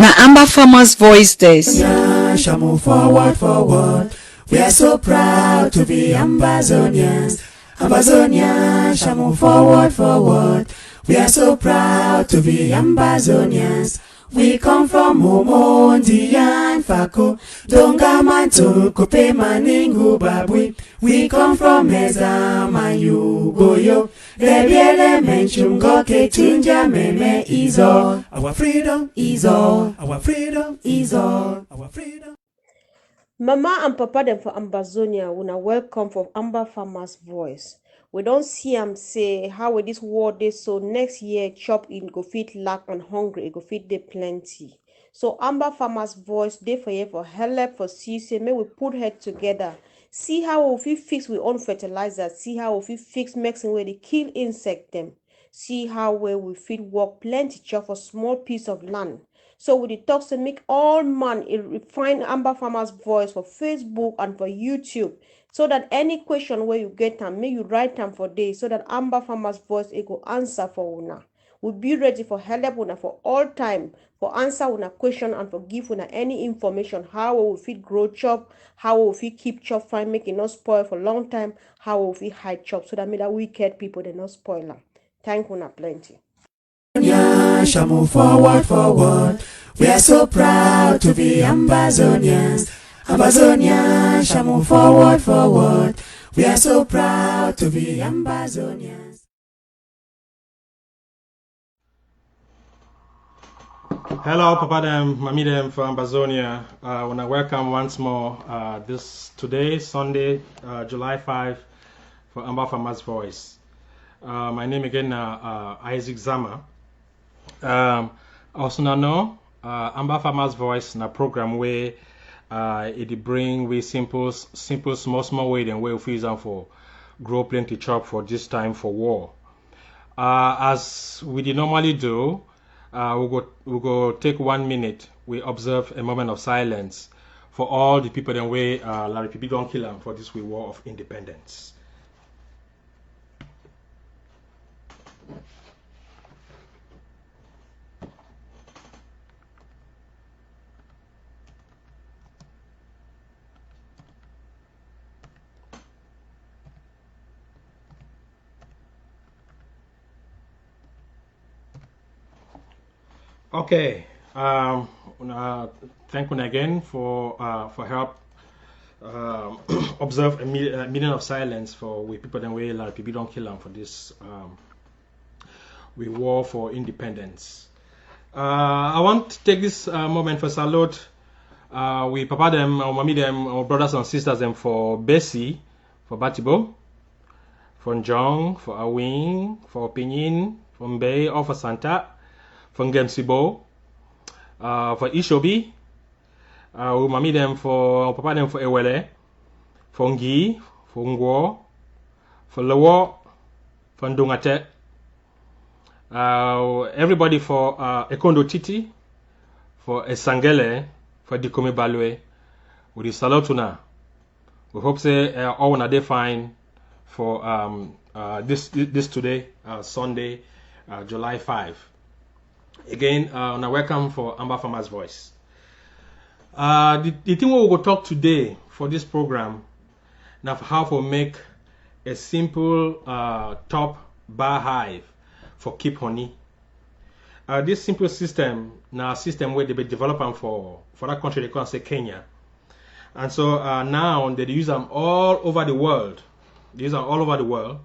Na Amba Farmers Voice this. Move forward, forward. We are so proud to be Ambazonians. Ambazonians, move forward, forward. We are so proud to be Ambazonians. We come from Momondi and Fako, Dongamanto, Kope Maningu Babui. We come from Mezama Yugoyo. Debiele Menchungo Ketunja Meme is all. Our freedom is all. Our freedom is all. Our freedom. Mama and Papa them for Ambazonia una welcome for Amba Farmers Voice. We don't see them say how with this war day so next year chop in go feed lack and hungry it go feed they plenty. So Amba Farmers Voice day for you for help for see say may we put head together. See how we fix we own fertilizer, see how we fix mixing where they kill insect them. See how where we feed work plenty chop for small piece of land. So with the talks to make all man find Amba Farmers Voice for Facebook and for YouTube. So that any question where you get them, may you write them for days so that Amba Farmers Voice it go answer for una. We'll be ready for help una for all time for answer una question and for give una any information how we fit grow chop, how we fit keep chop fine, make it not spoil for long time, how we fit hide chop so that make that wicked people they not spoil them. Thank una plenty. Move forward, forward. We are so proud to be Ambazonians. Ambazonians, move forward, forward. We are so proud to be Ambazonians. Hello, Papa them, Mami them from Ambazonia. I want to welcome once more today, Sunday, July 5, for Amba Farmers Voice. My name again Isaac Zama. Also know Amba Farmers Voice na program where it bring we simple small way then we use them for grow plenty chop for this time for war. As we did normally do, we go take 1 minute. We observe a moment of silence for all the people then we like people don't kill them for this war of independence. Okay, thank you again for help. Observe a minute of silence for we people then way like people don't kill them for this we war for independence. I want to take this moment for salute. We papa them, our mommy them, our brothers and sisters them for Bessie, for Batibo, for Njong, for Awing, for Pinyin, for Mbay, or for Santa. For Ngemsibo, for Ishobi, mami them for papa them for Ewele, for Ngi, for Ngwo, for Lawo, for Ndungate, everybody for Ekondo Titi, for Esangele, for Dikome Balwe, with the salotuna. We hope say all one day fine for this today, Sunday, July 5. Again, welcome for Amba Farmers Voice. The thing we will talk today for this program now how to make a simple top beehive for keep honey. This simple system now system where they be developing for that country they call say Kenya, and so now they use them all over the world. They use them all over the world,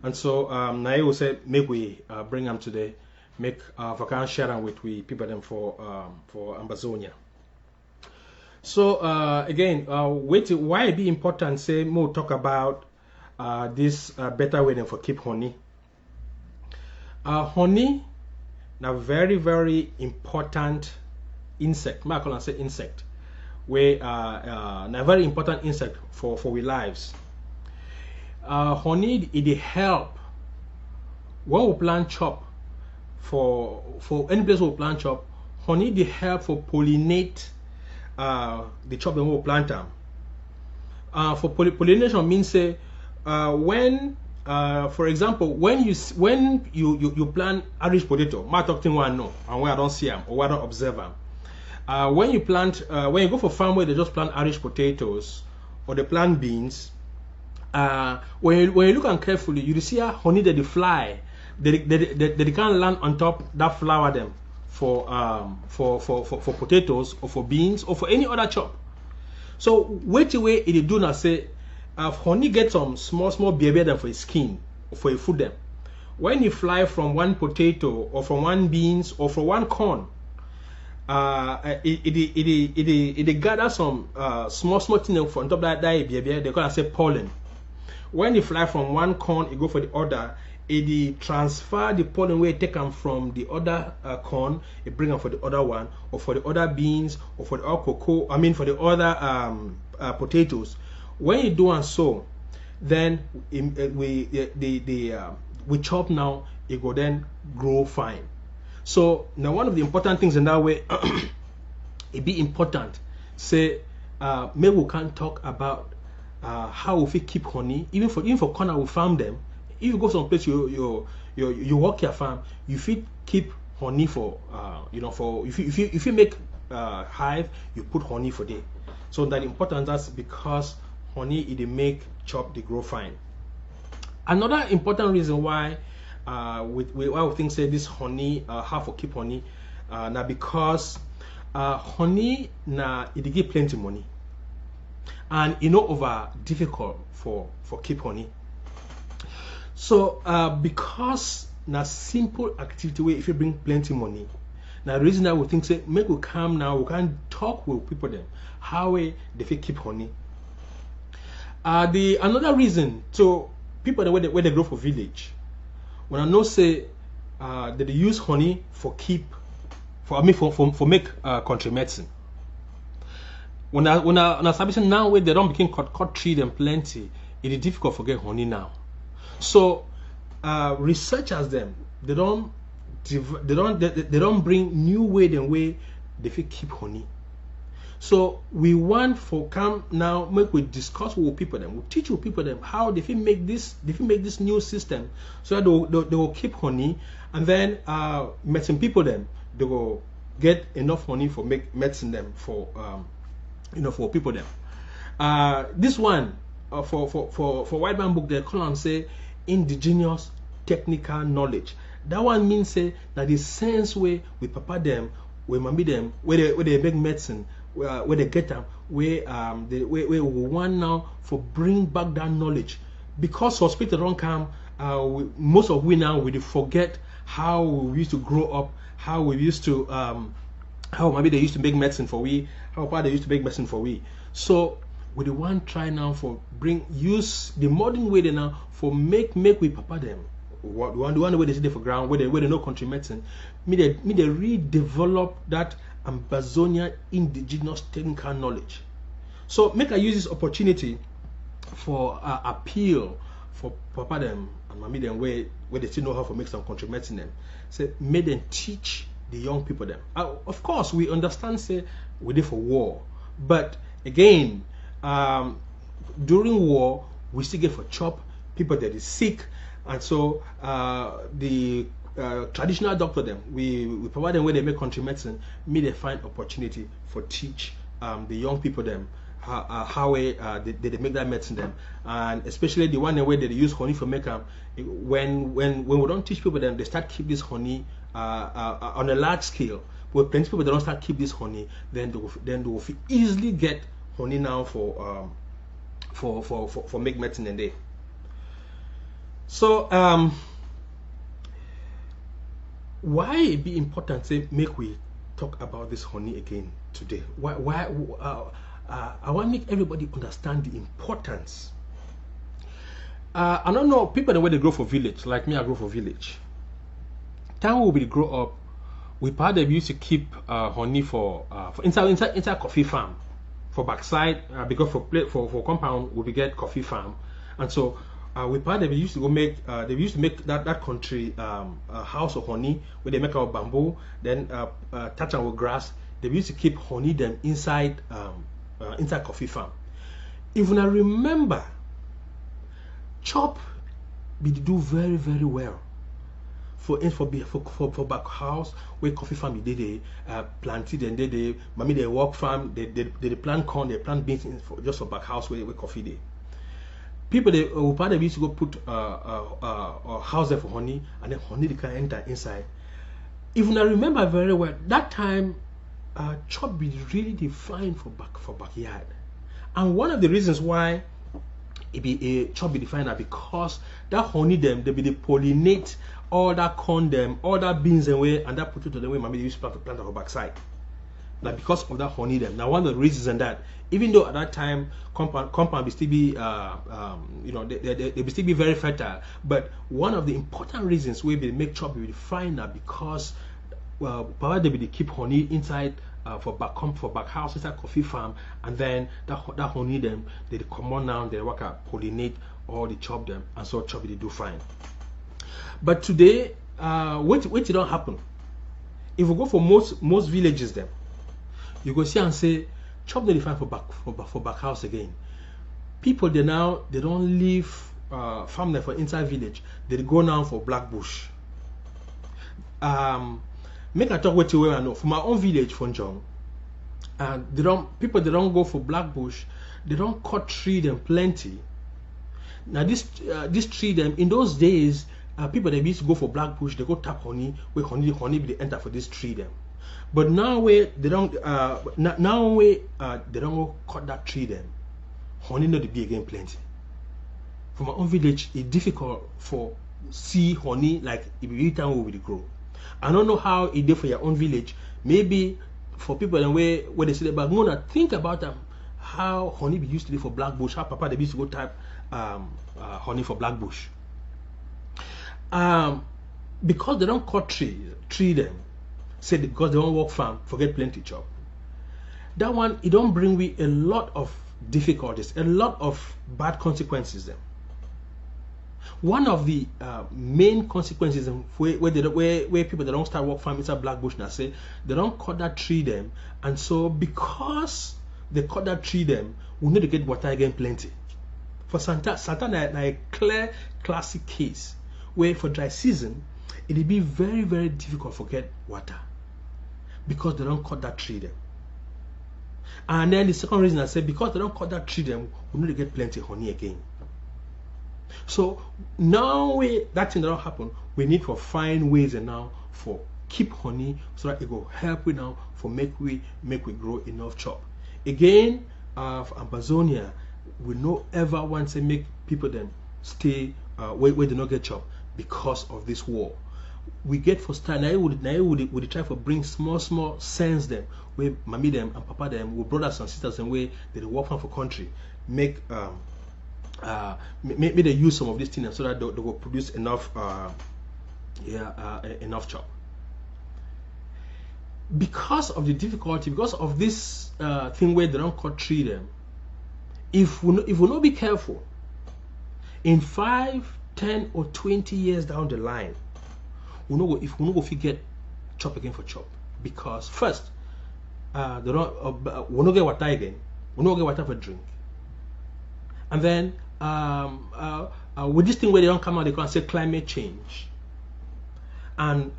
and so now I will say make we bring them today. Make for can share them with we people them for Ambazonia. So again, why it be important? Say more talk about this better way than for keep honey. Honey, now very important insect. I call say insect. Where now very important insect for we lives. Honey it help when we plant chop. For any place we plant chop, honey they help for pollinate the chop that we plant them. For pollination means say when for example when you plant Irish potato, my talk thing one know and where I don't see them or where I don't observe them. When you go for farm where they just plant Irish potatoes or they plant beans, when you look at carefully, you see how honey that they fly, they can't land on top that flower them for potatoes or for beans or for any other chop. So wait till way it do not say honey get some small baby them for his skin or for a food them. When you fly from one potato or from one beans or from one corn, it gather some small thing on top of that baby. They call it say pollen. When you fly from one corn, you go for the other. It transfer the pollen where it take them from the other corn, it bring them for the other one, or for the other beans, or for the other cocoa. I mean for the other potatoes. When you do and so, then we chop now. It go then grow fine. So now one of the important things in that way, it be important. Say maybe we can talk about how we keep honey, even for corner we farm them. If you go someplace you work your farm, you fit keep honey for for if you make hive, you put honey for day. So that important, that's because honey it make chop they grow fine. Another important reason why why we think say this honey how for keep honey now because honey now it give plenty money and over difficult for keep honey. So because na simple activity way if you bring plenty money, now the reason that we think say make we come now we can talk with people them how they fit keep honey. The another reason to people where they grow for village, when I know say that they use honey for make country medicine. When I establishing now where they don't become Kontri them plenty, it is difficult to get honey now. So researchers them they don't bring new way they fit keep honey. So we want for come now make we discuss with people them, we teach with people them how they fit make this new system so that they will keep honey, and then medicine people them they will get enough honey for make medicine them for for people them. This one for white man book they call and say indigenous technical knowledge. That one means say that the sense way we papa them, we mommy them, where they make medicine, where they get them, where we want now for bring back that knowledge. Because hospital don't come, most of we now we forget how we used to grow up, how we used to how maybe they used to make medicine for we, how far they used to make medicine for we. So we the one try now for use the modern way they now for make we papa them. The one way they sit for ground where they know country medicine. Me they redevelop that Ambazonia indigenous technical knowledge. So make I use this opportunity for appeal for papa them and mommy them where they still know how to make some country medicine them. Say make them teach the young people them. Of course we understand say we're there for war, but again during war we still get for chop people that is sick, and so the traditional doctor them we provide them where they make country medicine. Me they find opportunity for teach the young people them how they make that medicine them, and especially the one where they use honey for make them. When we don't teach people them, they start keep this honey on a large scale. But plenty people they don't start keep this honey, then they will easily get honey now for make medicine and day. So why it be important say make we talk about this honey again today? Why I want to make everybody understand the importance. I don't know people the way they grow for village, like me I grow for village. Time we will grow up, we probably used to keep honey for inside coffee farm for backside because for compound we get coffee farm, and so we probably used to go make they used to make that country house of honey where they make our bamboo, then touch our grass. They used to keep honey them inside coffee farm. Even I remember chop we do very well. for back house where coffee farm they planted and they mommy they work farm they plant corn, they plant beans just for back house where coffee they. People they part of used to go put a house there for honey, and then honey they can enter inside. Even I remember very well that time, chop be really defined for backyard, and one of the reasons why it be a chop be defined are because that honey them they be they pollinate all that corn them, all that beans and way, and that potato the way mommy they used to plant on the backside. Like because of that honey them. Now one of the reasons in that, even though at that time compound be still be they be still be very fertile, but one of the important reasons where they make chop be defined are because they be they keep honey inside for back house inside coffee farm, and then that honey them they come on now, they work out pollinate all the chop them, and so chop they do fine. But today what it don't happen. If we go for most villages them, you go see and say chop they fine for back house again. People they don't leave farm there for inside village, they go now for black bush. Make I talk with you where I know. For my own village, Fonjong, and they don't go for black bush. They don't cut tree them plenty. Now this tree them in those days, people they used to go for black bush. They go tap honey where honey be they enter for this tree them. But now where they don't they don't go cut that tree them, honey not to be again plenty. For my own village, it's difficult for see honey like if you eat time will grow. I don't know how it did for your own village. Maybe for people and where they say that, but Mona, think about how honey be used to do for black bush. How Papa they used to go type honey for black bush. Because they don't cut tree them. Say because they don't work farm, forget plenty chop. That one it don't bring we a lot of difficulties, a lot of bad consequences them. One of the main consequences where people that don't start work farm inside black bush now say they don't cut that tree them, and so because they cut that tree them, we need to get water again plenty. For Santa a clear classic case where for dry season it will be very very difficult to get water because they don't cut that tree them. And then the second reason I said because they don't cut that tree them, we need to get plenty honey again. So now that thing don't happen, we need to find ways and now for keep honey so that it will help we now for make we grow enough chop. Again, for Amazonia, we no ever want to make people then stay where they not get chop because of this war. We get for start now would try to bring small sense them where mommy them and papa them with brothers and sisters and way they work for country make maybe they use some of these things so that they will produce enough enough chop. Because of the difficulty, because of this thing where they don't cut tree them, if we not be careful, in 5, 10 or 20 years down the line, we know if we not go forget chop again for chop. Because first we not get water again, we not get water for drink. And then with this thing where they don't come out, they can say climate change and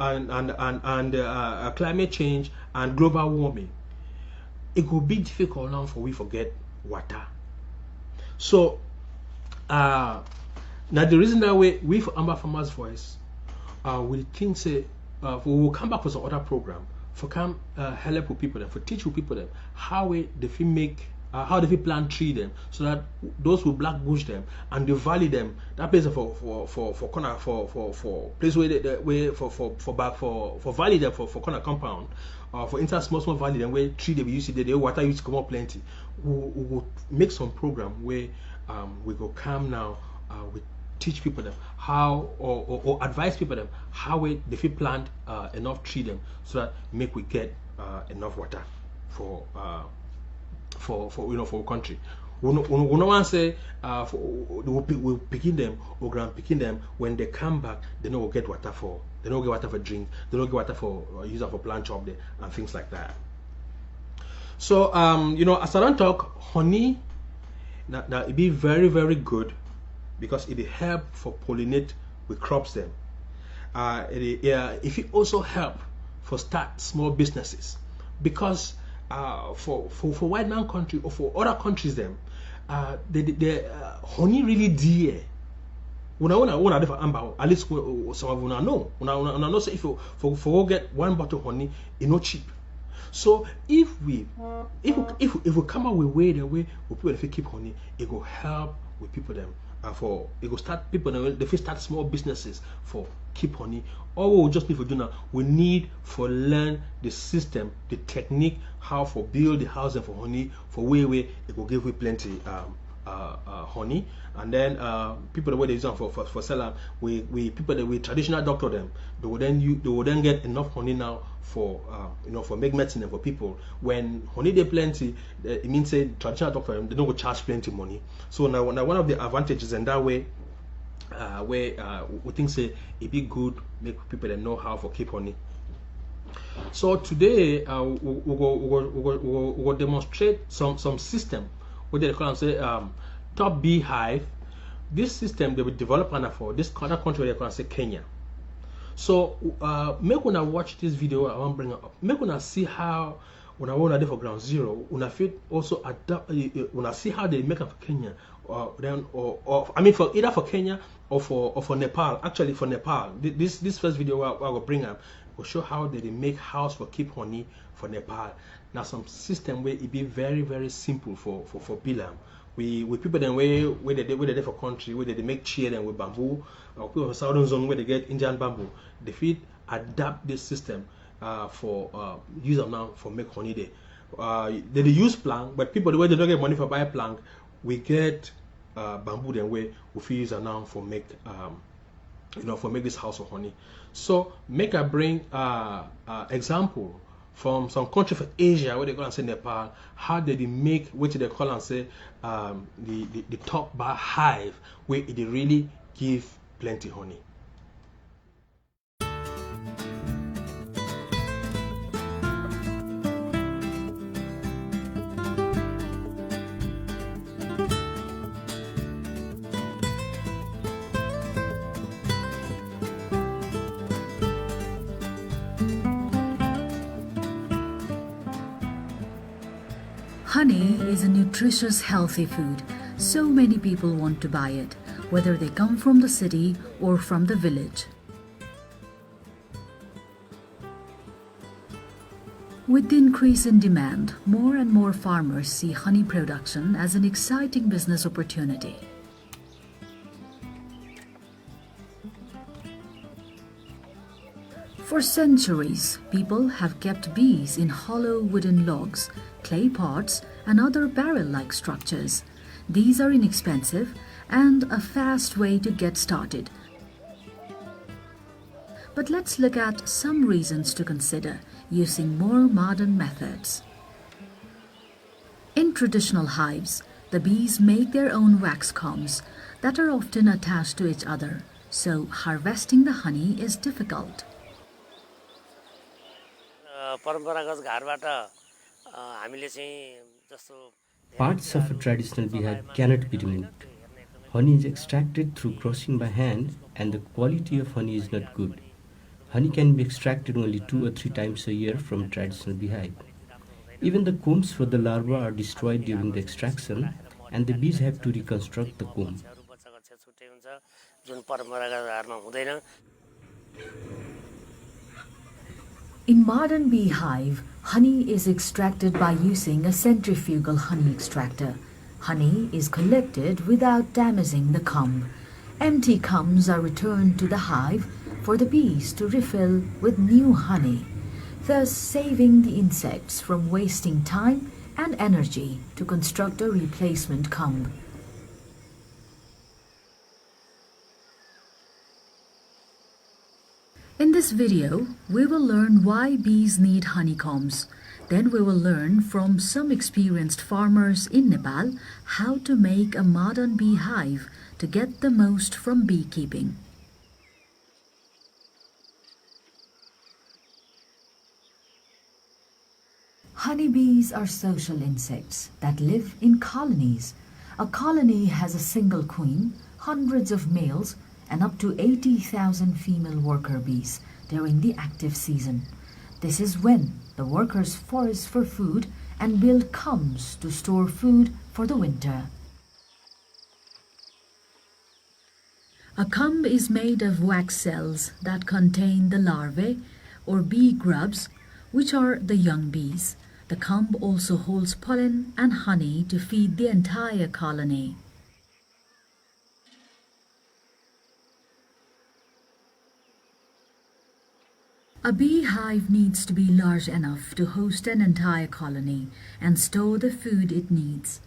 climate change and global warming. It will be difficult now for we forget water. So now the reason that we for Amba Farmers Voice we think say we will come back for some other program for come help with people them, for teach with people them how they feel make how they plant tree them so that those who black bush them and they value them that place for corner for place where they for value them for corner compound for inside small value them where tree they be used the water used to come up plenty. We will make some program where we go come now we teach people them how or advise people them how they feel plant enough tree them so that make we get enough water for country. We no want to say we'll picking them or grand picking them when they come back they don't get water for drink, they don't get water for use for plant chop there and things like that. So as I don't talk honey now it be very very good because it help for pollinate with crops them. if it also help for start small businesses, because for white man country or for other countries them, the honey really dear. Una for Amba, at least some of una know. Una know say if you for get one bottle of honey, it's not cheap. So if we come up with way we people if we keep honey, it will help with people them. For it will start people them, they start small businesses for keep honey. All we just need for do now, we need for learn the system, the technique, how for build the house and for honey for way it will give we plenty honey. And then people the way they use them for seller, we people that we traditional doctor them, they will then get enough honey now for for make medicine and for people. When honey they plenty, it means say traditional doctor them, they don't go charge plenty money. So now one of the advantages in that way we think say it be good make people that know how for keep honey. So today we'll demonstrate some system what they call and say top Beehive. This system they will develop for this other country they call and say Kenya. So make una watch this video. I want bring it up. Make una see how una there for ground zero. Una fit also adapt. Una see how they make it for Kenya, or I mean for either for Kenya or for Nepal. Actually for Nepal, this first video I will bring up will show how they make house for keep honey for Nepal. Now some system where it be very very simple for Bilam. We people them where they there for country where they make chair them with bamboo, or people for southern zone where they get Indian bamboo. They fit adapt this system for use them now for make honey there. They use plank, but people the way they don't get money for buy plank, we get bamboo then way we fit use them now for make for make this house of honey. So make I bring example from some country for Asia where they call and say Nepal, how they make what they call and say the top bar hive where it really give plenty honey. Honey is a nutritious, healthy food. So many people want to buy it, whether they come from the city or from the village. With the increase in demand, more and more farmers see honey production as an exciting business opportunity. For centuries, people have kept bees in hollow wooden logs, clay pots, and other barrel-like structures. These are inexpensive and a fast way to get started. But let's look at some reasons to consider using more modern methods. In traditional hives, the bees make their own wax combs that are often attached to each other, so harvesting the honey is difficult. Parts of a traditional beehive cannot be removed. Honey is extracted through crushing by hand, and the quality of honey is not good. Honey can be extracted only 2 or 3 times a year from a traditional beehive. Even the combs for the larvae are destroyed during the extraction, and the bees have to reconstruct the comb. In modern beehive, honey is extracted by using a centrifugal honey extractor. Honey is collected without damaging the comb. Empty combs are returned to the hive for the bees to refill with new honey, thus saving the insects from wasting time and energy to construct a replacement comb. In this video, we will learn why bees need honeycombs. Then we will learn from some experienced farmers in Nepal how to make a modern beehive to get the most from beekeeping. Honeybees are social insects that live in colonies. A colony has a single queen, hundreds of males, and up to 80,000 female worker bees during the active season. This is when the workers forage for food and build combs to store food for the winter. A comb is made of wax cells that contain the larvae or bee grubs, which are the young bees. The comb also holds pollen and honey to feed the entire colony. A beehive needs to be large enough to host an entire colony and store the food it needs.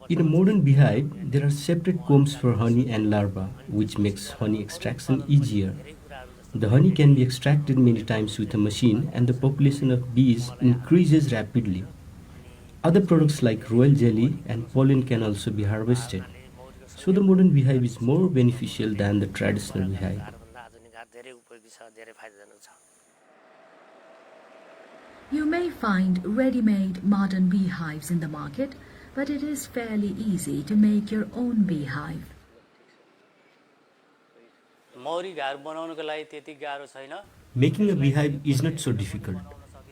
In a modern beehive, there are separate combs for honey and larva, which makes honey extraction easier. The honey can be extracted many times with a machine, and the population of bees increases rapidly. Other products like royal jelly and pollen can also be harvested. So the modern beehive is more beneficial than the traditional beehive. You may find ready-made modern beehives in the market, but it is fairly easy to make your own beehive. Making a beehive is not so difficult.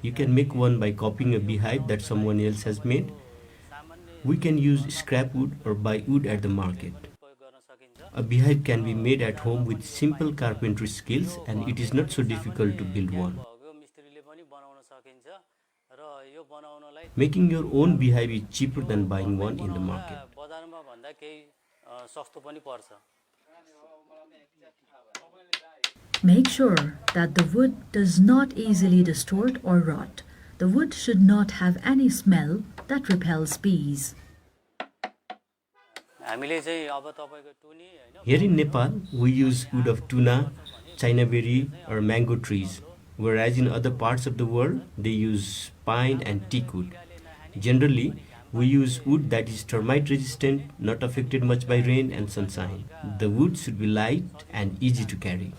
You can make one by copying a beehive that someone else has made. We can use scrap wood or buy wood at the market. A beehive can be made at home with simple carpentry skills, and it is not so difficult to build one. Making your own beehive is cheaper than buying one in the market. Make sure that the wood does not easily distort or rot. The wood should not have any smell that repels bees. Here in Nepal, we use wood of tuna, chinaberry or mango trees, whereas in other parts of the world, they use pine and teak wood. Generally, we use wood that is termite resistant, not affected much by rain and sunshine. The wood should be light and easy to carry.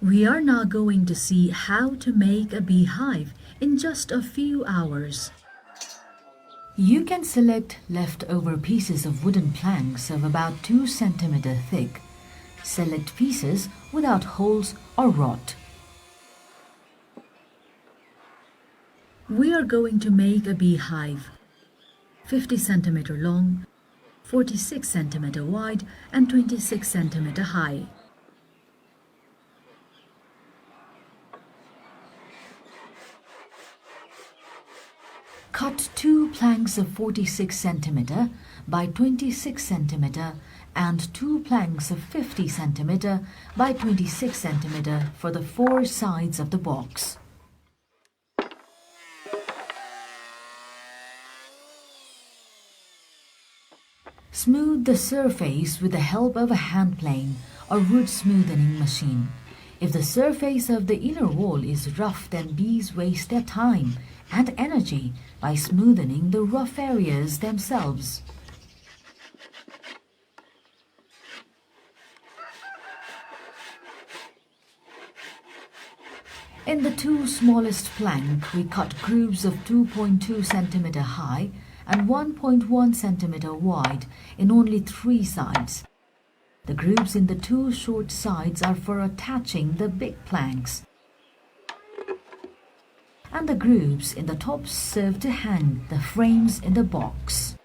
We are now going to see how to make a beehive in just a few hours. You can select leftover pieces of wooden planks of about 2 cm thick. Select pieces without holes or rot. We are going to make a beehive 50 cm long, 46 cm wide and 26 cm high. Cut 2 planks of 46 cm by 26 cm and 2 planks of 50 cm by 26 cm for the 4 sides of the box. Smooth the surface with the help of a hand plane or wood smoothing machine. If the surface of the inner wall is rough, then bees waste their time and energy by smoothing the rough areas themselves. In the 2 smallest planks, we cut grooves of 2.2 cm high and 1.1 cm wide in only 3 sides. The grooves in the 2 short sides are for attaching the big planks, and the grooves in the top serve to hang the frames in the box.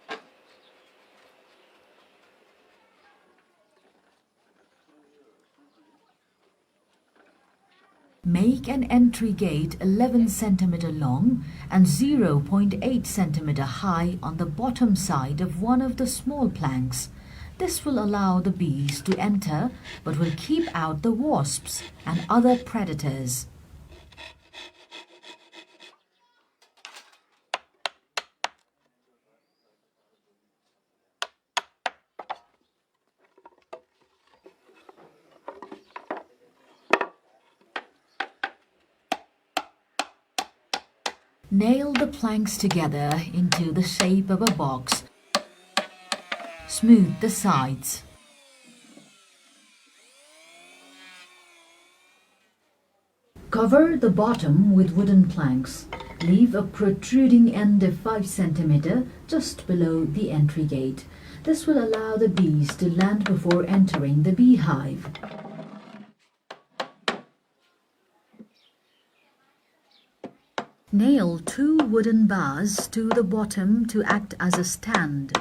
Make an entry gate 11 cm long and 0.8 cm high on the bottom side of one of the small planks. This will allow the bees to enter but will keep out the wasps and other predators. Nail the planks together into the shape of a box. Smooth the sides. Cover the bottom with wooden planks. Leave a protruding end of 5 cm just below the entry gate. This will allow the bees to land before entering the beehive. Nail 2 wooden bars to the bottom to act as a stand.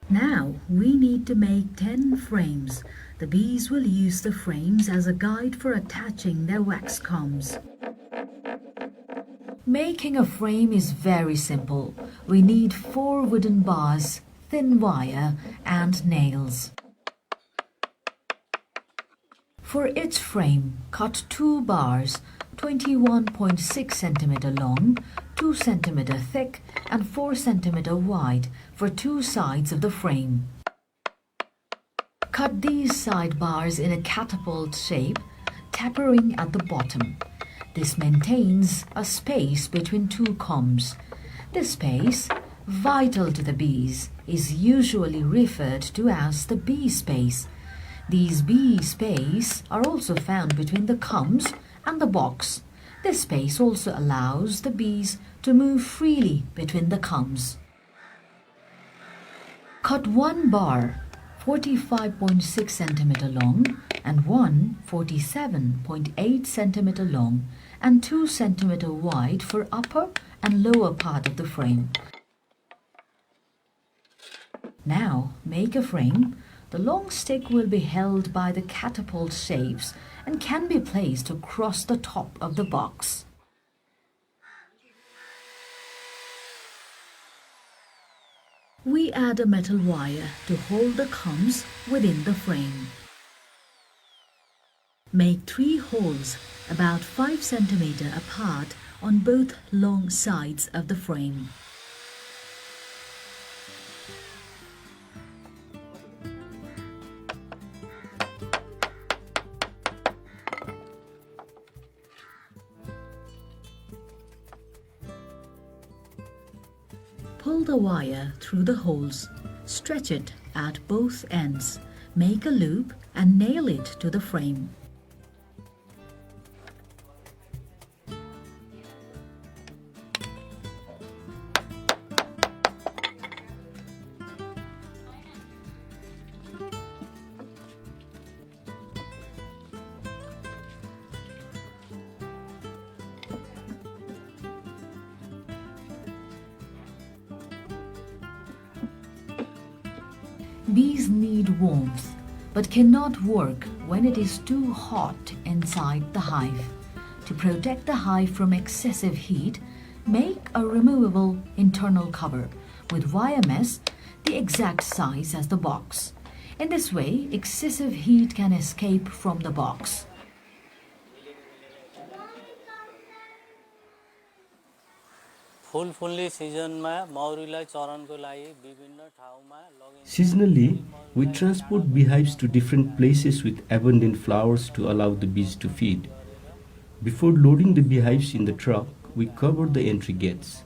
Now we need to make 10 frames. The bees will use the frames as a guide for attaching their wax combs. Making a frame is very simple. We need 4 wooden bars, thin wire and nails. For each frame, cut 2 bars, 21.6 cm long, 2 cm thick and 4 cm wide for 2 sides of the frame. Cut these side bars in a catapult shape, tapering at the bottom. This maintains a space between 2 combs. This space, vital to the bees, is usually referred to as the bee space. These bee space are also found between the combs and the box. This space also allows the bees to move freely between the combs. Cut 1 bar 45.6 cm long and one 47.8 cm long and 2 cm wide for upper and lower part of the frame. Now make a frame. The long stick will be held by the catapult shapes and can be placed across the top of the box. We add a metal wire to hold the combs within the frame. Make 3 holes about 5 cm apart on both long sides of the frame. Pull the wire through the holes, stretch it at both ends, make a loop and nail it to the frame. Bees need warmth, but cannot work when it is too hot inside the hive. To protect the hive from excessive heat, make a removable internal cover with wire mesh the exact size as the box. In this way, excessive heat can escape from the box. Seasonally, we transport beehives to different places with abundant flowers to allow the bees to feed. Before loading the beehives in the truck, we cover the entry gates.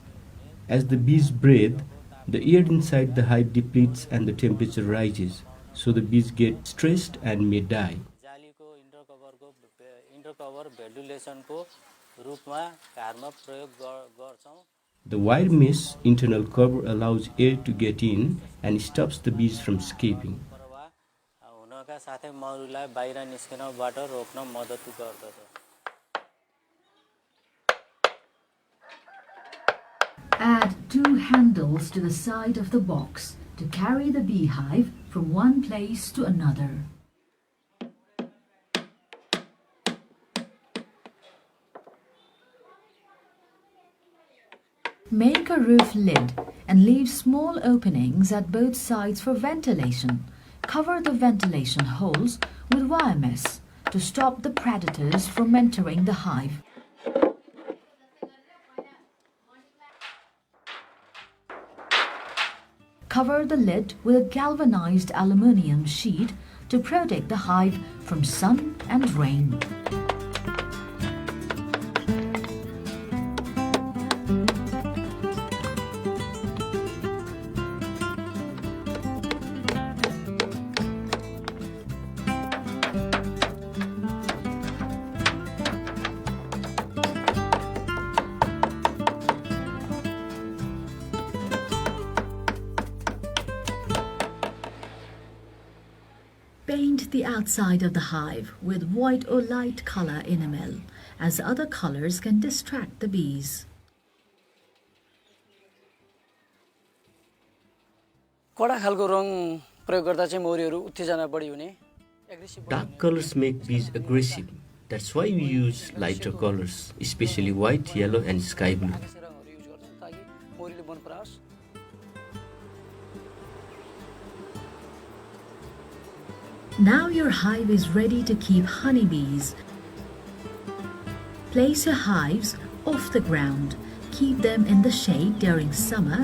As the bees breathe, the air inside the hive depletes and the temperature rises, so the bees get stressed and may die. The wire mesh internal cover allows air to get in and stops the bees from escaping. Add 2 handles to the side of the box to carry the beehive from one place to another. Make a roof lid and leave small openings at both sides for ventilation. Cover the ventilation holes with wire mesh to stop the predators from entering the hive. Cover the lid with a galvanized aluminum sheet to protect the hive from sun and rain. Coat the outside of the hive with white or light color enamel, as other colors can distract the bees. कडा खालको रङ प्रयोग गर्दा चाहिँ मौरीहरू उत्तेजना बढी हुने aggressive Dark colors make bees aggressive. That's why we use lighter colors, especially white, yellow, and sky blue. रङहरू युज गर्छौं ताकि मौरीले मन पराओस् Now your hive is ready to keep honeybees. Place your hives off the ground. Keep them in the shade during summer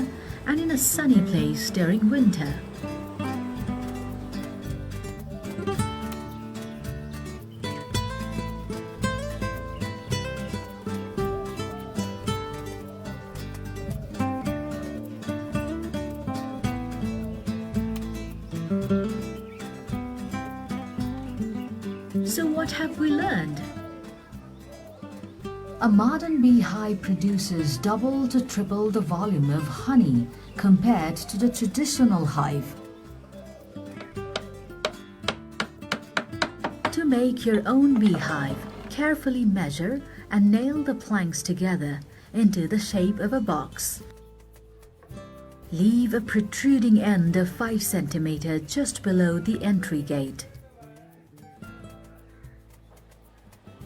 and in a sunny place during winter. So what have we learned? A modern beehive produces double to triple the volume of honey compared to the traditional hive. To make your own beehive, carefully measure and nail the planks together into the shape of a box. Leave a protruding end of 5 cm just below the entry gate.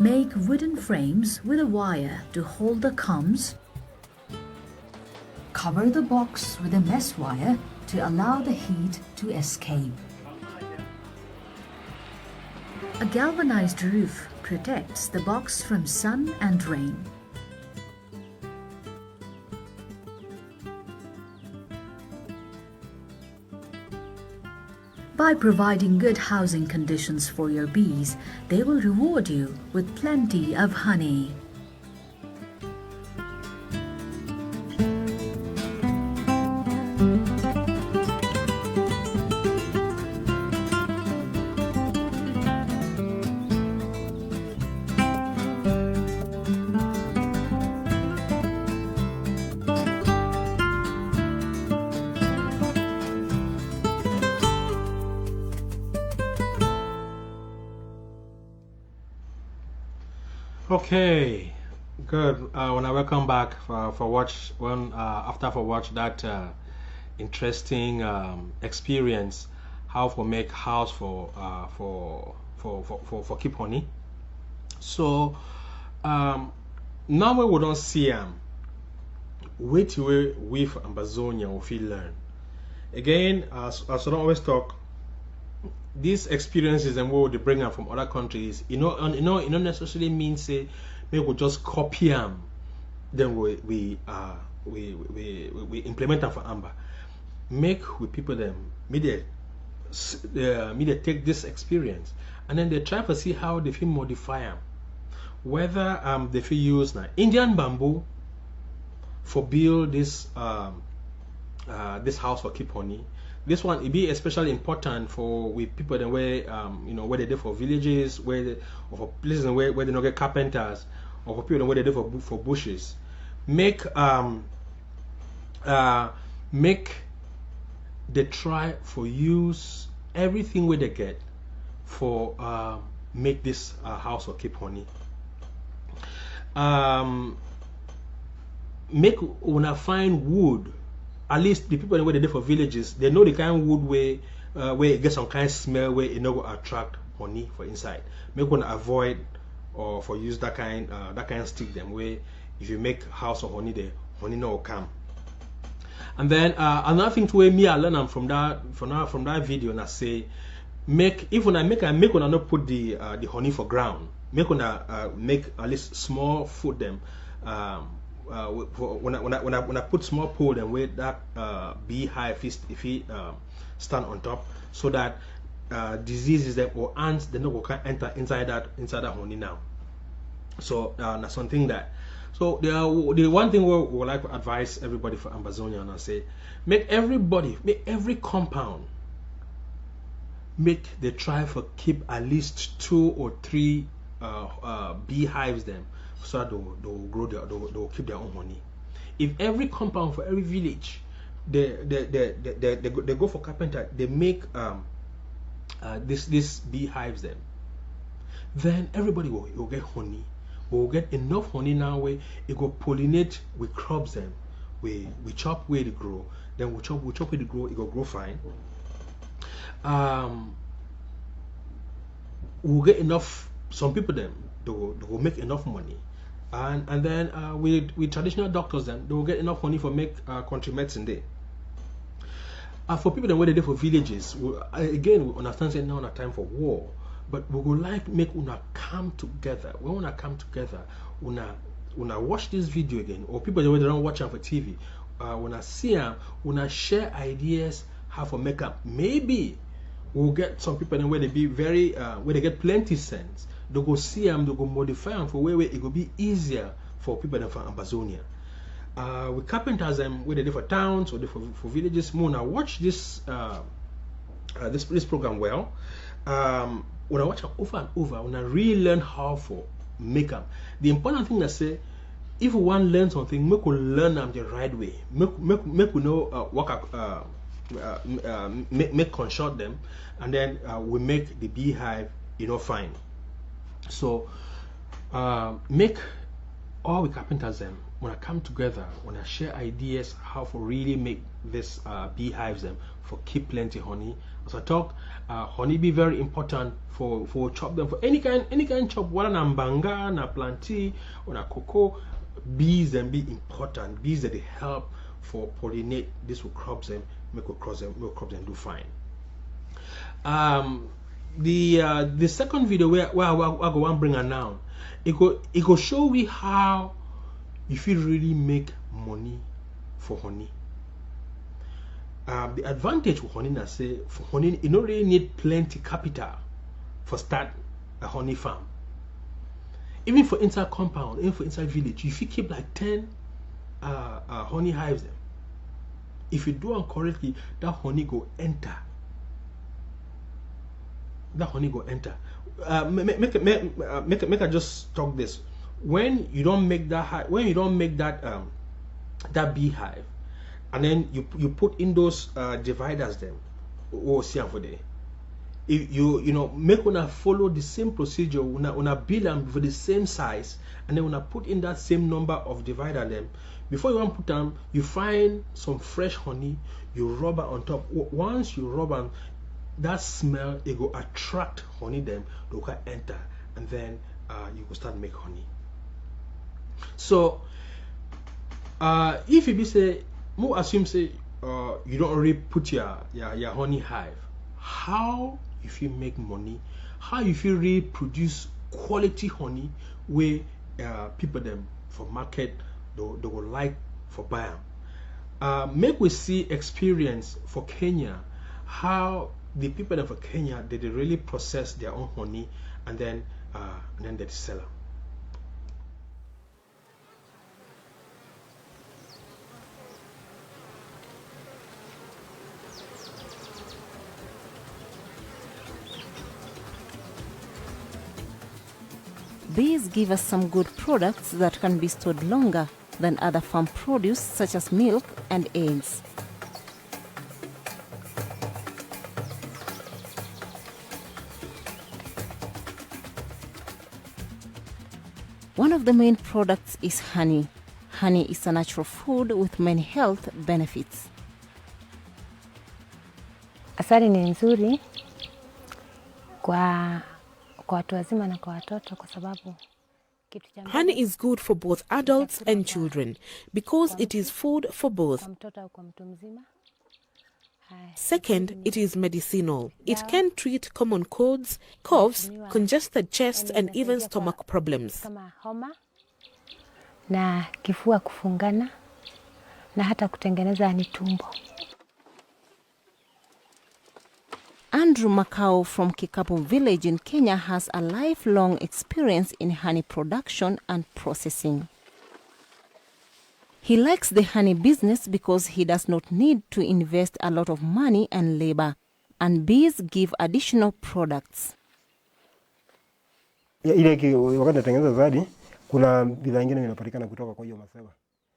Make wooden frames with a wire to hold the combs. Cover the box with a mesh wire to allow the heat to escape. A galvanized roof protects the box from sun and rain. By providing good housing conditions for your bees, they will reward you with plenty of honey. Okay, good. When I welcome back for watch that interesting experience, how to make house for keep honey. So now we don't see wait with Ambazonia we feel learn again as I don't always talk. These experiences and what they bring up from other countries, it not necessarily means say maybe we just copy them, then we implement them for Amba. Make with people them, media take this experience and then they try to see how they feel modify them. Whether they feel use now Indian bamboo for build this this house for keep honey. This one it be especially important for with people that where where they do for villages, or for places where they don't get carpenters, or for people where they do for bushes. Make they try for use everything where they get for make this house or keep honey. Make una find wood. At least the people where they do for villages, they know the kind of wood where it gets some kind of smell where it not attract honey for inside. Make one avoid or for use that kind of stick them where if you make house of honey, the honey no will come. And then another thing to where me I learn from that video and I say when I make when I not put the honey for ground. Make when I make at least small food them. When I put small pole and where that beehive if it stand on top, so that diseases that or ants they not can enter inside that honey now. So that's something that. So the one thing we would like to advise everybody for Ambazonia and I say make every compound they try for keep at least 2 or 3 beehives them. So that they'll grow they'll keep their own honey. If every compound for every village they go for carpenter, they make this beehives them. Then everybody will get honey. We'll get enough honey now where it go pollinate. We crops them. We chop where they grow. Then we chop where they grow. It go grow fine. We'll get enough. Some people then they will make enough money, and then with traditional doctors then they will get enough money for make country medicine there. For people that where they do for villages, again we understand saying now not time for war, but we would like make una come together. When una come together, una watch this video again, or people that they don't watch them for TV, una see them, una share ideas how to make up. Maybe we'll get some people where they be very where they get plenty sense. They go see them, they go modify them for where it will be easier for people that from Ambazonia. With carpenters them where they do for towns or they for villages. Mona watch this this program well. When I watch it over and over, when I really learn how to make them. The important thing I say, if we want to learn something, make we learn them the right way. Make we know make construct them, and then we make the beehive fine. So make all the carpenters them when I come together, when I share ideas how to really make this beehives them for keep plenty honey. As I talk, honey be very important for chop them for any kind chop, whether na mbanga, na plantain, or na cocoa. Bees them be important. Bees that they help for pollinate. This will crops them, make crops them do fine. The second video where I go one bring her now, it go show we how if you really make money for honey. The advantage with honey, I say for honey, you don't really need plenty capital for start a honey farm. Even for inside compound, even for inside village, if you keep like 10 honey hives them, if you do it correctly, that honey go enter. That honey go enter. Make I just talk this. When you don't make that that beehive, and then you put in those dividers them, or see for there. If you make una follow the same procedure, una build them for the same size, and then una put in that same number of divider them. Before you want to put them, you find some fresh honey, you rub it on top. Once you rub them, that smell it go attract honey them, they can enter, and then you go start make honey. So if you be say, more assume say you don't already put your honey hive, how if you make money, how if you really produce quality honey where people them for market they will like for buy them. Make we see experience for Kenya, how the people of Kenya they really process their own honey and then they sell them. These give us some good products that can be stored longer than other farm produce such as milk and eggs. One of the main products is honey. Honey is a natural food with many health benefits. Asali ni nzuri kwa watu wazima na kwa watoto kwa sababu honey is good for both adults and children because it is food for both. Second, it is medicinal. It can treat common colds, coughs, congested chest, and even stomach problems. Kama homa na kifua kufungana na hata kutengeneza ni tumbo. Andrew Makau from Kikapu village in Kenya has a lifelong experience in honey production and processing. He likes the honey business because he does not need to invest a lot of money and labor, and bees give additional products. Ile wakati natengeneza zadi, kuna bidhaa nyingine inapatikana kutoka kwa hiyo masewa.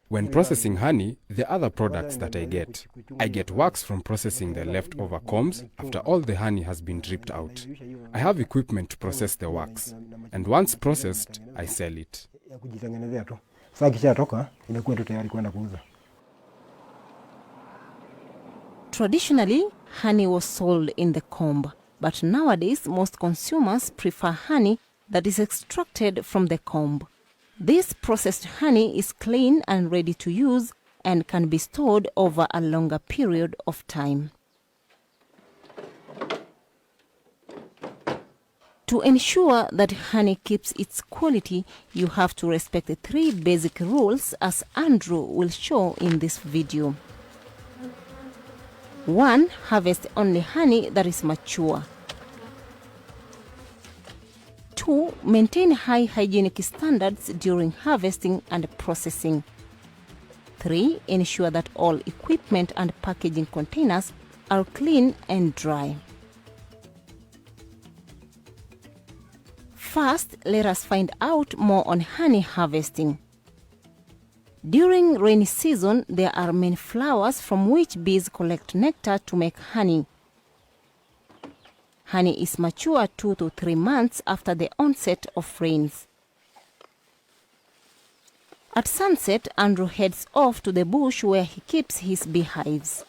When processing honey, the other products that I get wax from processing the leftover combs after all the honey has been dripped out. I have equipment to process the wax, and once processed, I sell it. Traditionally, honey was sold in the comb, but nowadays most consumers prefer honey that is extracted from the comb. This processed honey is clean and ready to use and can be stored over a longer period of time. To ensure that honey keeps its quality, you have to respect the 3 basic rules as Andrew will show in this video. 1. Harvest only honey that is mature. 2. Maintain high hygienic standards during harvesting and processing. 3. Ensure that all equipment and packaging containers are clean and dry. First, let us find out more on honey harvesting. During rainy season, there are many flowers from which bees collect nectar to make honey. Honey is mature 2 to 3 months after the onset of rains. At sunset, Andrew heads off to the bush where he keeps his beehives.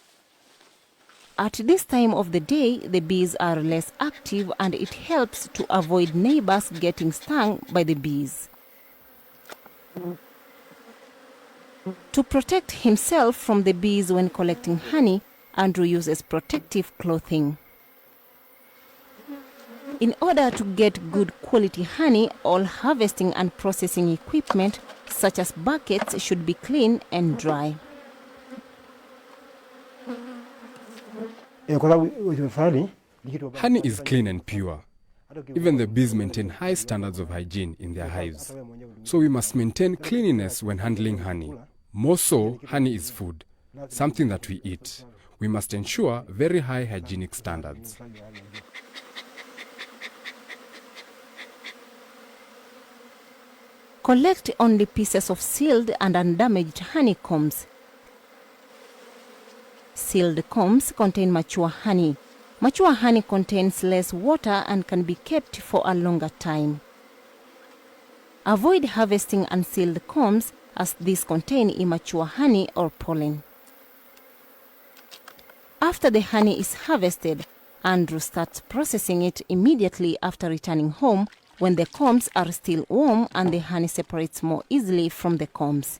At this time of the day, the bees are less active and it helps to avoid neighbors getting stung by the bees. To protect himself from the bees when collecting honey, Andrew uses protective clothing. In order to get good quality honey, all harvesting and processing equipment, such as buckets, should be clean and dry. Honey is clean and pure. Even the bees maintain high standards of hygiene in their hives. So we must maintain cleanliness when handling honey. More so, honey is food, something that we eat. We must ensure very high hygienic standards. Collect only pieces of sealed and undamaged honeycombs. Sealed combs contain mature honey. Mature honey contains less water and can be kept for a longer time. Avoid harvesting unsealed combs as these contain immature honey or pollen. After the honey is harvested, Andrew starts processing it immediately after returning home when the combs are still warm and the honey separates more easily from the combs.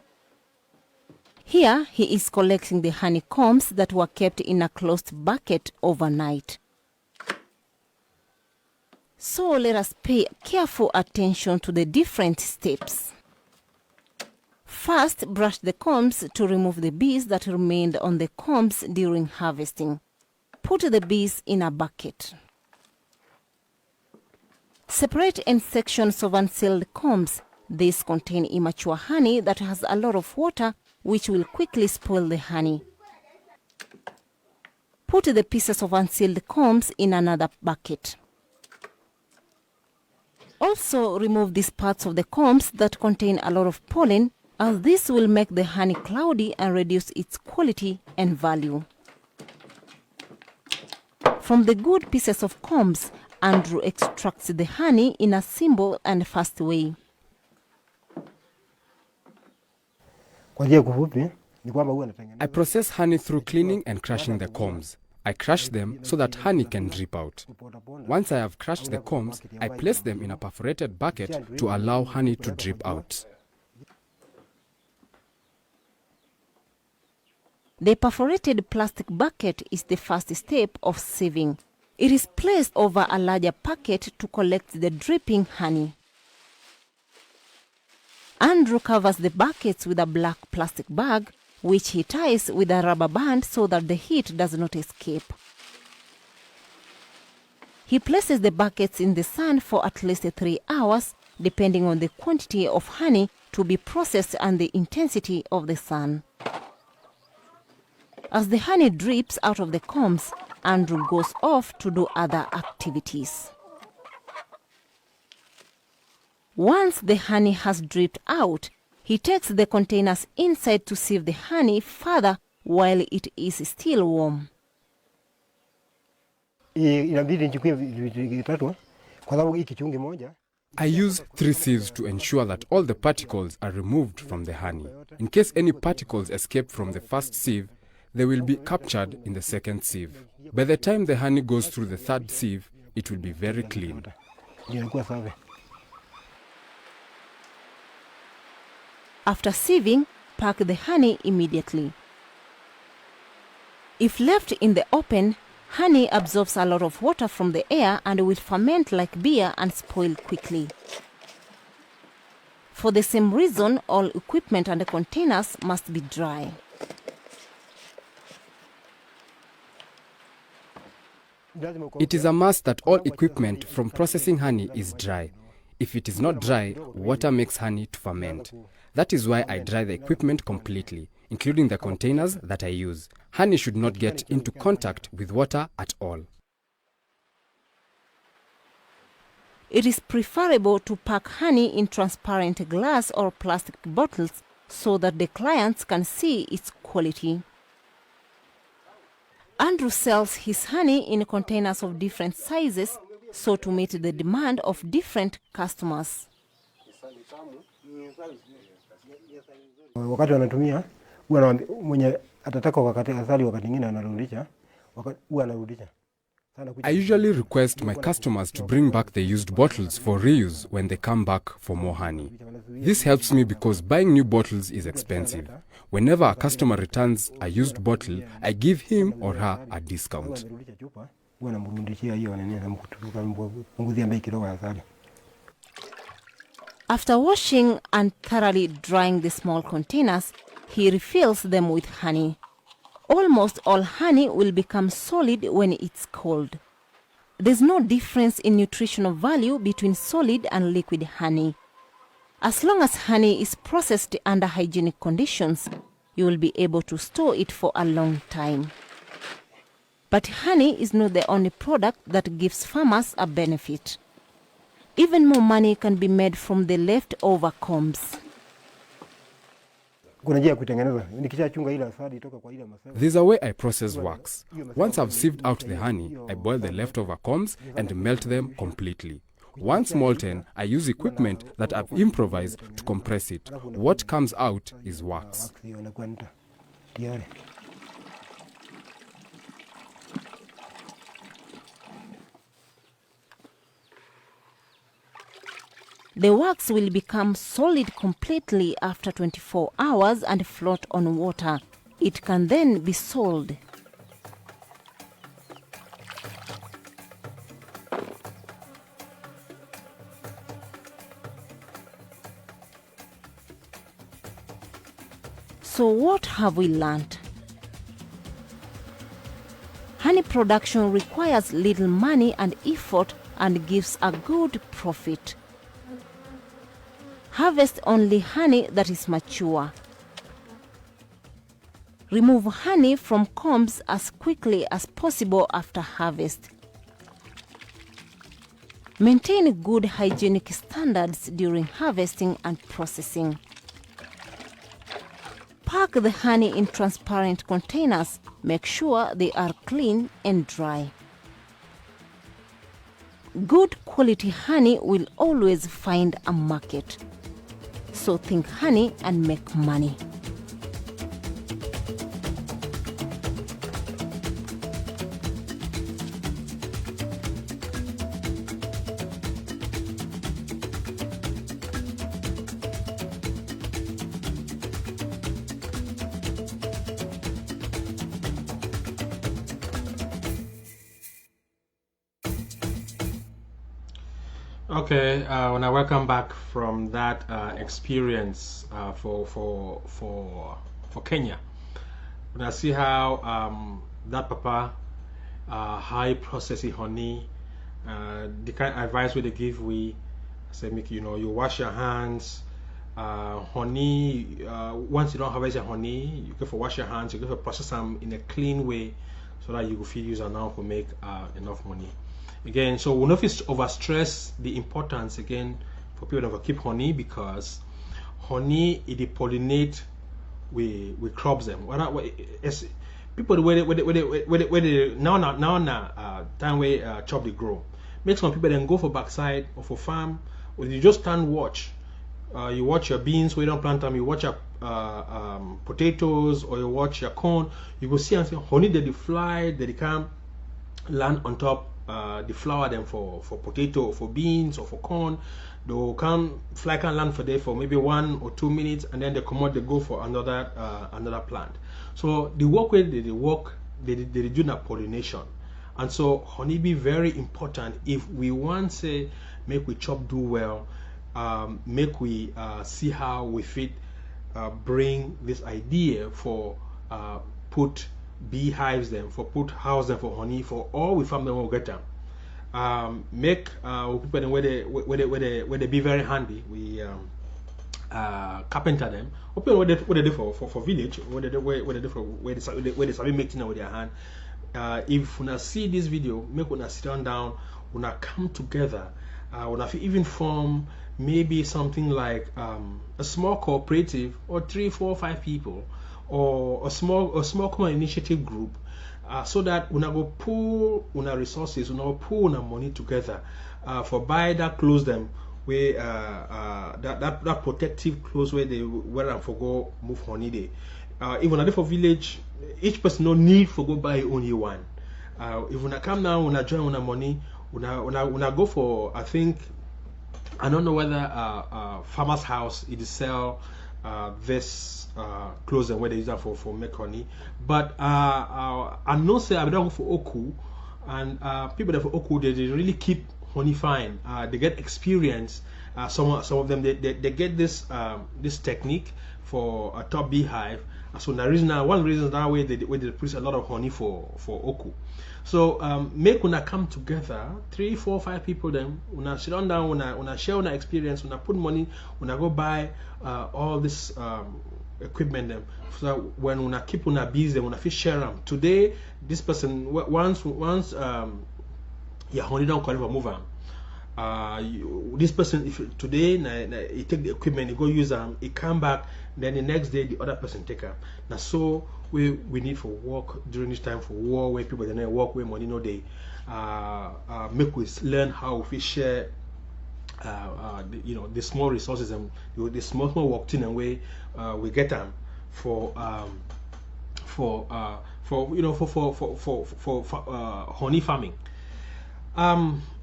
Here, he is collecting the honeycombs that were kept in a closed bucket overnight. So let us pay careful attention to the different steps. First, brush the combs to remove the bees that remained on the combs during harvesting. Put the bees in a bucket. Separate in sections of unsealed combs. These contain immature honey that has a lot of water, which will quickly spoil the honey. Put the pieces of unsealed combs in another bucket. Also, remove these parts of the combs that contain a lot of pollen, as this will make the honey cloudy and reduce its quality and value. From the good pieces of combs, Andrew extracts the honey in a simple and fast way. I process honey through cleaning and crushing the combs. I crush them so that honey can drip out. Once I have crushed the combs, I place them in a perforated bucket to allow honey to drip out. The perforated plastic bucket is the first step of sieving. It is placed over a larger bucket to collect the dripping honey. Andrew covers the buckets with a black plastic bag, which he ties with a rubber band so that the heat does not escape. He places the buckets in the sun for at least 3 hours, depending on the quantity of honey to be processed and the intensity of the sun. As the honey drips out of the combs, Andrew goes off to do other activities. Once the honey has dripped out, He takes the containers inside to sieve the honey further while it is still warm. I use 3 sieves to ensure that all the particles are removed from the honey. In case any particles escape from the first sieve, they will be captured in the second sieve. By the time the honey goes through the third sieve, it will be very clean. After sieving, pack the honey immediately. If left in the open, honey absorbs a lot of water from the air and will ferment like beer and spoil quickly. For the same reason, all equipment and containers must be dry. It is a must that all equipment from processing honey is dry. If it is not dry, water makes honey to ferment. That is why I dry the equipment completely, including the containers that I use. Honey should not get into contact with water at all. It is preferable to pack honey in transparent glass or plastic bottles so that the clients can see its quality. Andrew sells his honey in containers of different sizes so to meet the demand of different customers. Wakati wanatumia huwa mwenye atataka wakati asali wakati mwingine anarudisha huwa anarudisha. I usually request my customers to bring back the used bottles for reuse when they come back for more honey. This helps me because buying new bottles is expensive. Whenever a customer returns a used bottle, I give him or her a discount. After washing and thoroughly drying the small containers, he refills them with honey. Almost all honey will become solid when it's cold. There's no difference in nutritional value between solid and liquid honey. As long as honey is processed under hygienic conditions, you will be able to store it for a long time. But honey is not the only product that gives farmers a benefit. Even more money can be made from the leftover combs. There's a way I process wax. Once I've sieved out the honey, I boil the leftover combs and melt them completely. Once molten, I use equipment that I've improvised to compress it. What comes out is wax. The wax will become solid completely after 24 hours and float on water. It can then be sold. So what have we learned? Honey production requires little money and effort and gives a good profit. Harvest only honey that is mature. Remove honey from combs as quickly as possible after harvest. Maintain good hygienic standards during harvesting and processing. Pack the honey in transparent containers. Make sure they are clean and dry. Good quality honey will always find a market. So think honey and make money. Okay, when I welcome back from that experience for Kenya, when I see how that papa high processing honey, the kind of advice we they give, we say make you wash your hands. Honey, once you don't harvest your honey, you go for wash your hands. You go for process them in a clean way so that you will feel use now to make enough money. Again, so we know if it's overstress the importance again for people to keep honey, because honey it pollinate we crops them. People where they now time where chop they grow. Make some people then go for backside or for farm, or you just stand watch. You watch your beans, we don't plant them. You watch your potatoes, or you watch your corn. You go see and say honey that they fly, that they come land on top. The flower them for potato, or for beans, or for corn. They'll come fly can land for there for maybe 1 or 2 minutes, and then they come out. They go for another plant. So the work where they do that pollination, and so honey be very important if we want say make we chop do well. Make we see how we fit bring this idea for put beehives them, for put house them for honey, for all we farm them will get them. Make people them where they be very handy. We carpenter them. Open what they do for village, where they do for where they start making with their hand. If una see this video, make una sit down, una come together, una even form maybe something like a small cooperative, or 3, 4, 5 people, or a small common initiative group, so that una go pool una resources, una go pool una money together for buy that clothes them where that protective clothes where they wear and for go move honey day. Even at for village, each person no need for go buy only one. If una come now, una join una money, una go for, I think, I don't know whether farmer's house it sell this clothes and where they use that for make honey, but I know say I don't go for Oku, and people that for Oku they really keep honey fine. They get experience. Some of them they get this technique for a top beehive. So one reason that way they produce a lot of honey for Oku. So make una come together, 3, 4, 5 people them, una sit down, una share una experience, una put money, una go buy all this equipment them. So when una keep una bees them, una fish share them. Today this person once your honey don't qualify move am. This person if today he take the equipment, he go use them, he come back, then the next day the other person take up. Now so we need for work during this time for war where people don't work where money no day. Make we learn how we share the small resources and the small work in a way we get them for honey farming.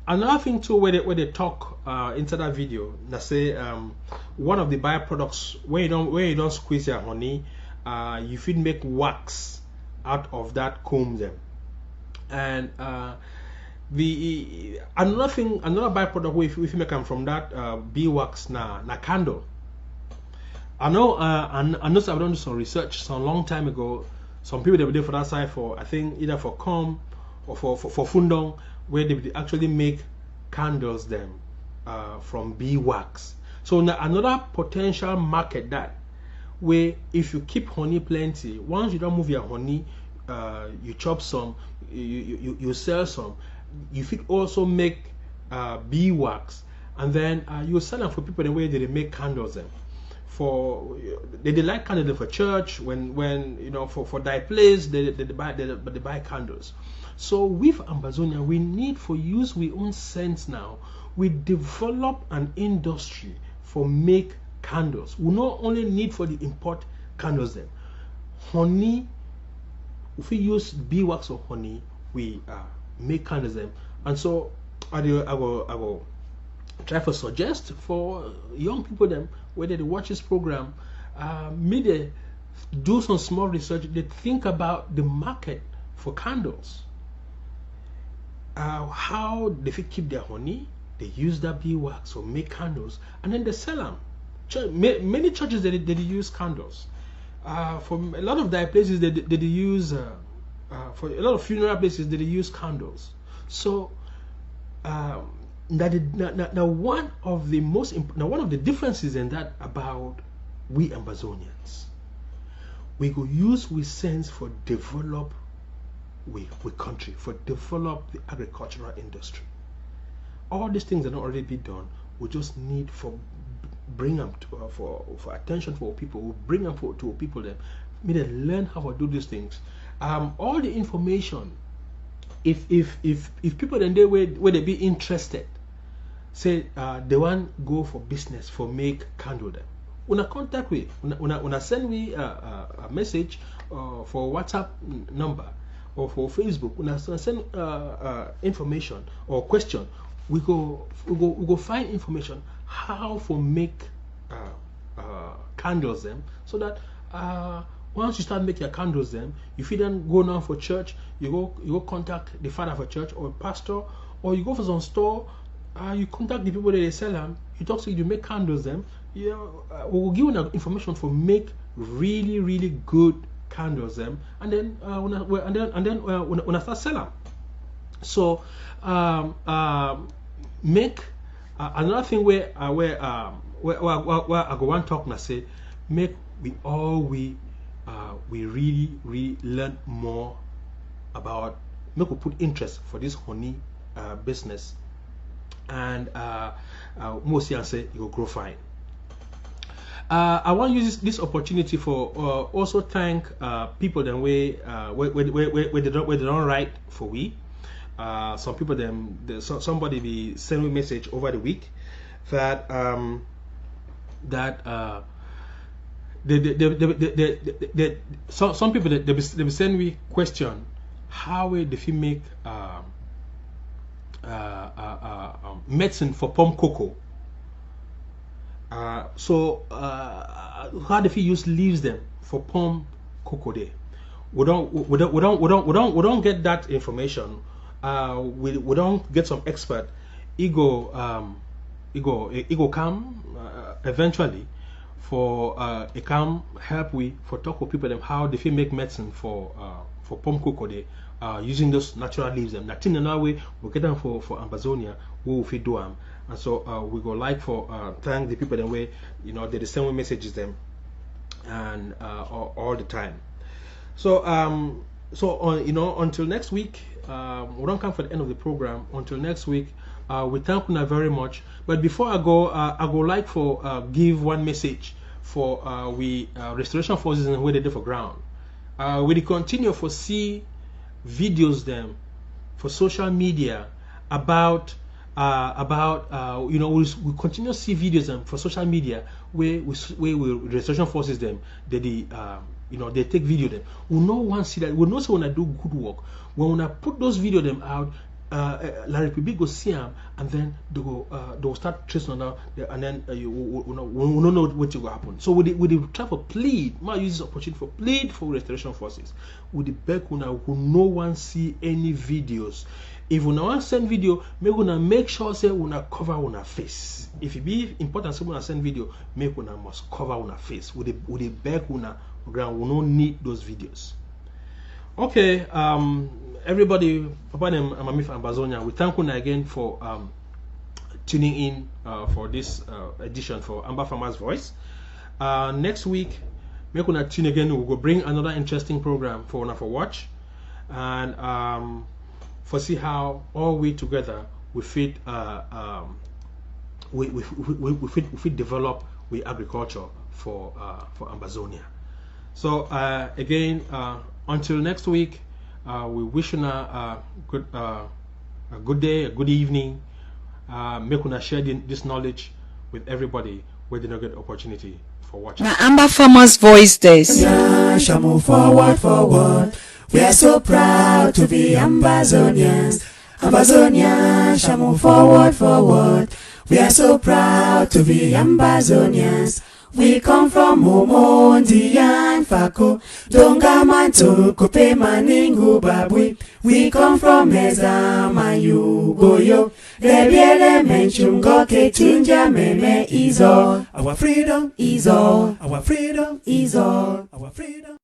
Another thing too, where they talk into that video, they say one of the byproducts where you don't squeeze your honey, you should make wax out of that comb them, and another byproduct where if you make them from that bee wax na candle. I know I've done some research some long time ago. Some people they did for that side for I think either for comb or for fundong, where they actually make candles them from bee wax. So now another potential market that where if you keep honey plenty, once you don't move your honey, you chop some, you sell some, you could also make bee wax, and then you sell them for people the way they make candles them. For they like candles for church when for thy place they buy candles. So with Ambazonia, we need for use we own sense now. We develop an industry for make candles. We not only need for the import candles them. Honey, if we use beeswax or honey, we make candles them. And so I will try to suggest for young people them whether they watch this program, maybe do some small research. They think about the market for candles. How they keep their honey, they use that beeswax or make candles, and then they sell them. Many churches they use candles. For a lot of their places they use for a lot of funeral places they use candles. So now one of the differences in that about we Ambazonians, we go use we sense for develop we country, for develop the agricultural industry. All these things that not already be done, we just need for bring them for attention for people. We bring them to people that may they learn how to do these things. All the information. If people then they where they be interested, say they want go for business for make candle them. Una contact we, una send me a message for WhatsApp number or for Facebook. Una send information or question. We go find information how for make candles them, so that once you start making your candles them, if you then go now for church, you go contact the father of a church or pastor, or you go for some store, you contact the people that they sell them, you talk to you make candles them. We'll give you information for make really good candles them, and then when I start selling. So make another thing where I go one talk and I say make we really learn more about, make we put interest for this honey business, and mostly I say it will grow fine. I want to use this opportunity for also thank people that where they don't write for we. Some people somebody be send me message over the week that some people they be send me question how they feel make medicine for palm cocoa. So how do you use leaves them for palm cocoa day? We don't get that information. We don't get some expert. It go come eventually for it come help we for talk with people them how they feel make medicine for palm cocoa day using those natural leaves them. Nothing in our way we get them for Ambazonia we will feed do them. And so we go like for thank the people that way, they send me messages them and all the time. So until next week, we don't come for the end of the program. Until next week, we thank you very much. But before I go like for give one message for we restoration forces and where they do for ground. We continue for see videos them for social media about we continue to see videos for social media where we restoration forces them they take video them. We know one see that we know so when I do good work when I put those video them out Larry Republic go see them and then they'll start tracing on and then we don't know what will happen. So we try for plead. Might use this opportunity for plead for restoration forces. With the back who no one see any videos. If we want to send video, make sure say we cover our face. If it be important, so we send video, we must cover our face. With the back ground, we don't need those videos. Okay, everybody, Papa and Mami from Ambazonia, we thank you again for tuning in for this edition for Amba Farmers Voice. Next week, make una tune again. We will bring another interesting program for una for watch, and for see how all we together we fit we develop with agriculture for Ambazonia. So again, until next week, we wish you a good day, a good evening. Make una share this knowledge with everybody where they don't get opportunity for watching. Now, Amba Farmers Voice this. Yeah, shall move forward. We are so proud to be Ambazonians. Ambazonians shall move forward. We are so proud to be Ambazonians. We come from Omondi and Fako, Dongamanto, Kope Maningu Babwi. We come from Mezama Yugoyo, Rebiele Menchungo Ketunja Meme is all. Our freedom is all. Our freedom is all. Our freedom.